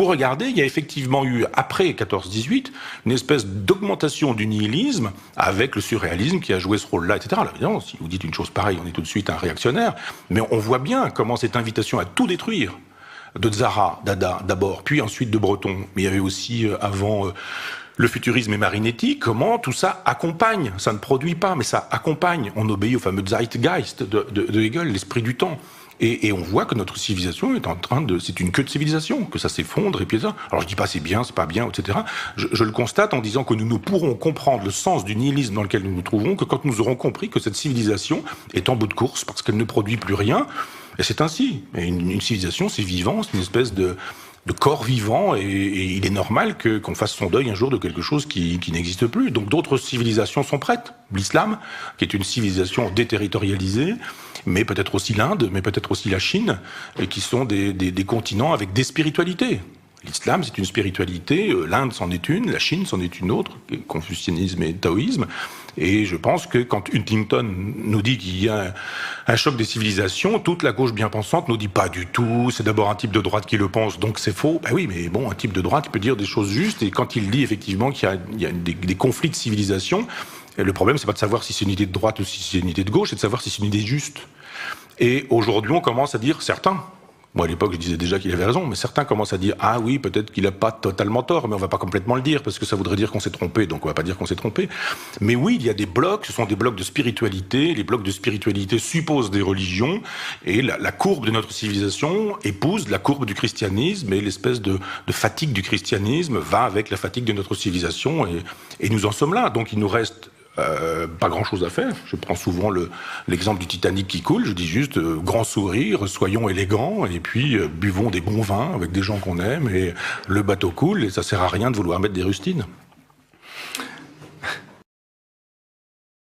vous regardez, il y a effectivement eu, après 14-18, une espèce d'augmentation du nihilisme avec le surréalisme qui a joué ce rôle-là, etc. Alors, évidemment, si vous dites une chose pareille, on est tout de suite un réactionnaire, mais on voit bien comment cette invitation à tout détruire, de Tzara, Dada d'abord, puis ensuite de Breton, mais il y avait aussi avant le futurisme et Marinetti, comment tout ça accompagne, ça ne produit pas, mais ça accompagne, on obéit au fameux Zeitgeist de Hegel, l'esprit du temps. Et on voit que notre civilisation est en train de... C'est une queue de civilisation, que ça s'effondre, et puis ça... Alors je dis pas c'est bien, c'est pas bien, etc. Je le constate en disant que nous ne pourrons comprendre le sens du nihilisme dans lequel nous nous trouvons que quand nous aurons compris que cette civilisation est en bout de course, parce qu'elle ne produit plus rien. Et c'est ainsi. Et une civilisation, c'est vivant, c'est une espèce de corps vivant, et il est normal qu'on fasse son deuil un jour de quelque chose qui n'existe plus. Donc d'autres civilisations sont prêtes. L'islam, qui est une civilisation déterritorialisée, mais peut-être aussi l'Inde, mais peut-être aussi la Chine, et qui sont des continents avec des spiritualités. L'islam, c'est une spiritualité, l'Inde c'en est une, la Chine c'en est une autre, confucianisme et taoïsme. Et je pense que quand Huntington nous dit qu'il y a un choc des civilisations, toute la gauche bien pensante nous dit pas du tout, c'est d'abord un type de droite qui le pense, donc c'est faux. Ben oui, mais bon, un type de droite peut dire des choses justes, et quand il dit effectivement qu'il y a des conflits de civilisation, le problème c'est pas de savoir si c'est une idée de droite ou si c'est une idée de gauche, c'est de savoir si c'est une idée juste. Et aujourd'hui, on commence à dire, certains, moi à l'époque je disais déjà qu'il avait raison, mais certains commencent à dire, ah oui, peut-être qu'il a pas totalement tort, mais on va pas complètement le dire, parce que ça voudrait dire qu'on s'est trompé, donc on va pas dire qu'on s'est trompé. Mais oui, il y a des blocs, ce sont des blocs de spiritualité, les blocs de spiritualité supposent des religions, et la courbe de notre civilisation épouse la courbe du christianisme, et l'espèce de fatigue du christianisme va avec la fatigue de notre civilisation, et nous en sommes là. Donc il nous reste pas grand-chose à faire. Je prends souvent l'exemple du Titanic qui coule. Je dis juste grand sourire, soyons élégants, et puis buvons des bons vins avec des gens qu'on aime, et le bateau coule, et ça sert à rien de vouloir mettre des rustines.